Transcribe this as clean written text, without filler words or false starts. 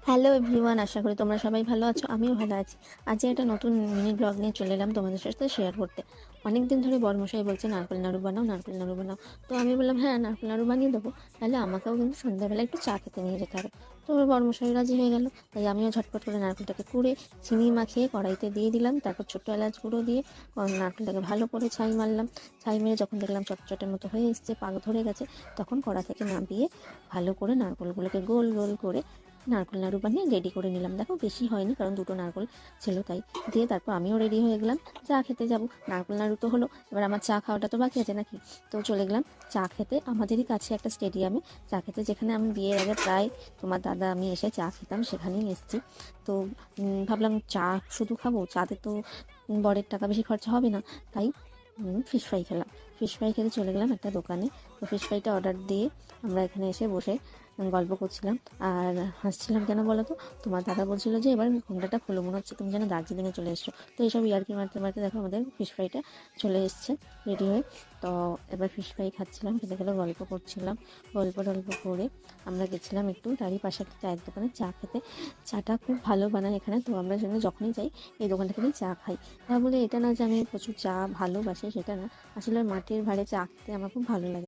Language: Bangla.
হ্যালো এভরিওয়ান, আশা করি তোমরা সবাই ভালো আছো। আমিও ভালো আছি। আজ একটা নতুন মিনি ব্লগ নিয়ে চলে এলাম তোমাদের সাথে শেয়ার করতে। অনেক দিন ধরে বড়মশাই বলছে নারকেল নাড়ু বানাও, নারকেল নাড়ু বানাও। তো আমি বললাম হ্যাঁ, নারকেল নাড়ু বানিয়ে দেবো, তাহলে আমাকেও কিন্তু সন্ধ্যাবেলা একটু চা খেতে নিয়ে যেতে হবে। তো বড়মশাই রাজি হয়ে গেল। তাই আমিও ঝটপট করে নারকেলটাকে কুড়ে চিনি মাখিয়ে কড়াইতে দিয়ে দিলাম। তারপর ছোটো এলাচ গুঁড়ো দিয়ে নারকেলটাকে ভালো করে ছাই মারলাম। ছাই মেরে যখন দেখলাম চটচটের মতো হয়ে এসছে, পাক ধরে গেছে, তখন কড়া থেকে নামিয়ে ভালো করে নারকেলগুলোকে গোল গোল করে নারকেল নাড়ু বানিয়ে রেডি করে নিলাম। দেখো বেশি হয়নি, কারণ দুটো নারকেল ছিল তাই। দিয়ে তারপর আমিও রেডি হয়ে গেলাম, চা খেতে যাব। নারকেল নাড়ু তো হলো, এবার আমার চা খাওয়াটা তো বাকি আছে নাকি। তো চলে গেলাম চা খেতে আমাদেরই কাছে একটা স্টেডিয়ামে চা খেতে, যেখানে আমি বিয়ের আগে প্রায় তোমার দাদা আমি এসে চা খেতাম, সেখানেই এসেছি। তো ভাবলাম চা শুধু খাবো, চাতে তো বরের টাকা বেশি খরচা হবে না, তাই ফিশ ফ্রাই খেলাম। ফিশ ফ্রাই খেতে চলে গেলাম একটা দোকানে। তো ফিশ ফ্রাইটা অর্ডার দিয়ে আমরা এখানে এসে বসে গল্প করছিলাম। আর হাসছিলাম কেন বলো তো, তোমার দাদা বলছিল যে এবার ঘোমটাটা খুলে, মনে হচ্ছে তুমি যেন দার্জিলিংয়ে চলে এসছো। তো এইসব ইয়ার্কি মারতে মারতে দেখো আমাদের ফিশ ফ্রাইটা চলে এসছে রেডি হয়ে। তো এবার ফিশ ফ্রাই খাচ্ছিলাম, খেতে খেতে গল্প করছিলাম। গল্প টল্প করে আমরা গেছিলাম একটু তারই পাশে একটা চায়ের দোকানে চা খেতে। চাটা খুব ভালো বানায় এখানে, তো আমরা জন্য যখনই যাই এই দোকানটা থেকেই চা খাই। তা বলে এটা না যে আমি প্রচুর চা ভালোবাসি, সেটা না। আসলে মাটির ভাঁড়ে চা খেতে আমার খুব ভালো লাগে।